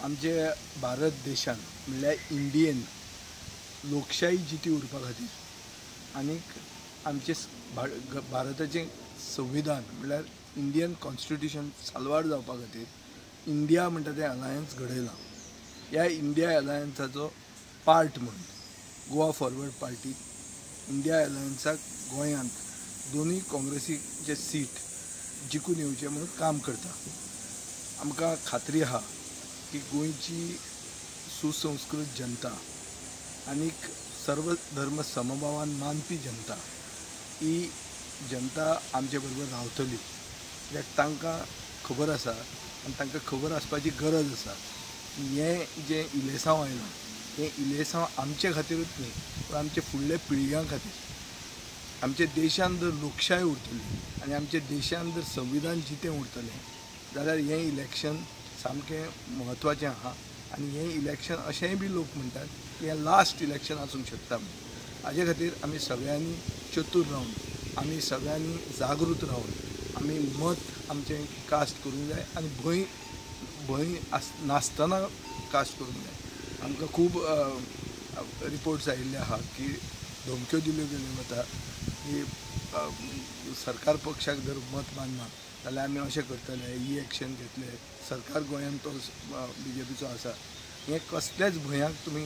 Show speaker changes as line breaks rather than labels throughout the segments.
आमचे भारत देशान म्हणल्यार इंडियेन लोकशाही जिती उरपा खातीर आनीक आमचे भारताचें संविधान म्हणल्यार इंडियन कॉन्स्टिट्यूशन साल्वार जावपा खातीर इंडिया म्हणटा तें अलायन्स घडयलां. ह्या इंडिया अलायन्साचो पार्ट म्हणून गोवा फॉरवर्ड पार्टी इंडिया अलायन्साक गोंयांत दोनूय काँग्रेसीचे सीट जिखून येवचे म्हणून काम करता. आमकां खात्री आहा की गोंयची सुसंस्कृत जनता आनीक सर्व धर्म समभावान मानपी जनता ही जनता आमचे बरोबर रावतली. कित्याक तांकां खबर आसा आनी तांकां खबर आसपाची गरज आसा की हें जें इलेसांव आयलां हें इलेसांव आमचे खातीरूच न्ही पूण आमचे फुडले पिळग्यां खातीर. आमच्या देशान जर लोकशाय उरतली आनी आमच्या देशान जर संविधान जितें उरतलें जाल्यार हें इलेक्शन सामकें म्हत्वाचें आहा. आनी हें इलेक्शन अशेंय बी लोक म्हणटात की हें लास्ट इलेक्शन आसूंक शकता म्हणून. हाजे खातीर आमी सगळ्यांनी चतूर रावन आमी सगळ्यांनी जागृत रावन आमी मत आमचें कास्ट करूंक जाय आनी भंय नासतना कास्ट करूंक जाय. आमकां खूब रिपोर्ट्स आयिल्ले आहा की धमक्यो दिल्यो गेल्यो वता की सरकार पक्षाक जर मत मानना जाल्यार आमी अशें करतले ही एक्शन घेतले. सरकार गोंयांत तो BJPचो आसा. हें कसल्याच भंयाक तुमी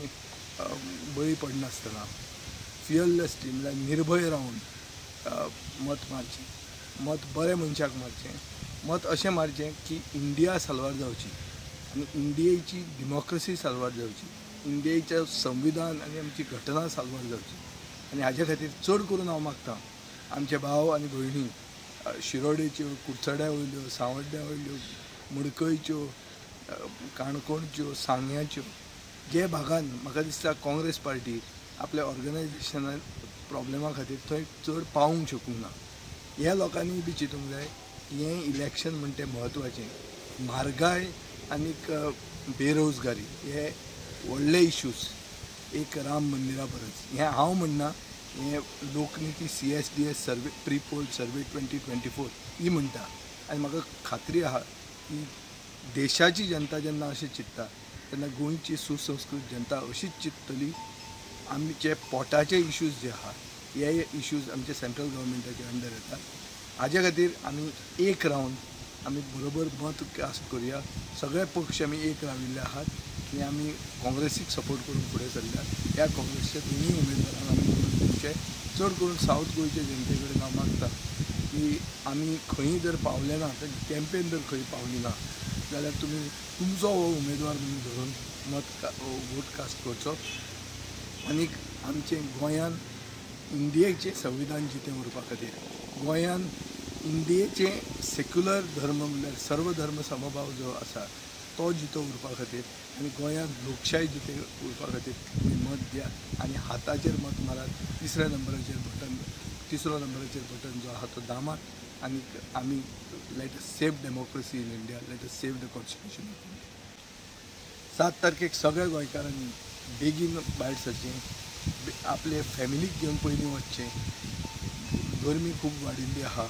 बळी पडनासतना फियरलेसली म्हणल्यार निर्भय रावन मत मारचें. मत बरे मनशाक मारचें. मत अशें मारचें की इंडिया साल्वार जावची आनी इंडियेची डेमोक्रेसी साल्वार जावची. इंडियेचें संविधान आनी आमची घटना साल्वार जावची. आनी हाजे खातीर चड करून हांव मागतां आमचे भाव आनी भयणी शिरोडेच्यो, कुडचड्या वयल्यो, सांवड्ड्या वयल्यो, मडकयच्यो, काणकोणच्यो, सांग्याच्यो जे भागान म्हाका दिसता काँग्रेस पार्टी आपल्या ऑर्गनायजेशनान प्रॉब्लेमा खातीर थंय चड पावूंक शकूंक ना. ह्या लोकांनी बी चिंतूंक जाय की हें इलेक्शन म्हणटा तें म्हत्वाचें. म्हारगाय आनीक बेरोजगारी हे व्हडले इश्यूज. एक राम मंदिरा परस हें हांव म्हणना, हें लोकनीती CSDS सर्वे प्री पोल सर्वे 2024 ही म्हणटा. आनी म्हाका खात्री आहा की देशाची जनता जेन्ना अशें चिंतता तेन्ना गोंयची सुसंस्कृत जनता अशीच चिंततली. आमचे पोटाचे इश्यूज जे आहा हे इश्यूज आमचे सेंट्रल गव्हर्मेंटाचे अंडर येतात. हाजे खातीर आमी एक रावन आमी बरोबर मत कास्ट करुया. सगळे पक्ष आमी एक राविल्ले आहात आनी आमी काँग्रेसीक सपोर्ट करून फुडें सरल्यात. ह्या काँग्रेसच्या दोनूय उमेदवारांक आमी निवडून दिवचे. चड करून सावथ गोंयचे जनते कडेन हांव मागतां की आमी खंयी जर पावले ना कॅम्पेन जर खंय पावली ना जाल्यार तुमी तुमचो हो उमेदवार म्हणून धरून वोट कास्ट करचो. आनीक आमचे गोंयान इंडियेचें संविधान जितें उरपा खातीर गोंयान इंडियेचें सेक्युलर धर्म म्हणल्यार सर्व धर्म समभाव जो आसा तो जितो उरपा खातीर आनी गोंयांत लोकशाय जितें उरपा खातीर तुमी मत दियात आनी हाताचेर मत मारात. तिसऱ्या नंबराचेर बटन जो आहा तो दामात आनीक आमी let us save democracy in India. Let us save the constitution of India. 7 तारखेक सगळ्या गोंयकारांनी बेगीन भायर सरचें. आपले फॅमिलीक घेवन पयलीं वचचें. गरमी खूब वाडिल्ली आहा.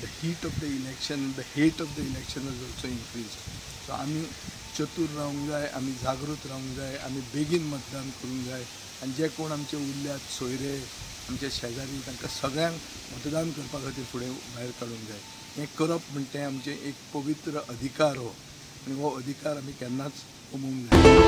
The heat of the election the hate of the election is also increase. So आमी चतूर रावंक जाय. आमी जागृत रावंक जाय. आमी बेगीन मतदान करूंक जाय. आनी जे कोण आमचे उरल्यात सोयरे आमचे शेजारी तांकां सगळ्यांक मतदान करपा खातीर फुडें भायर काडूंक जाय. हें करप म्हणटा तें आमचें एक पवित्र अधिकार हो आनी हो अधिकार आमी केन्नाच गमोवंक जाय.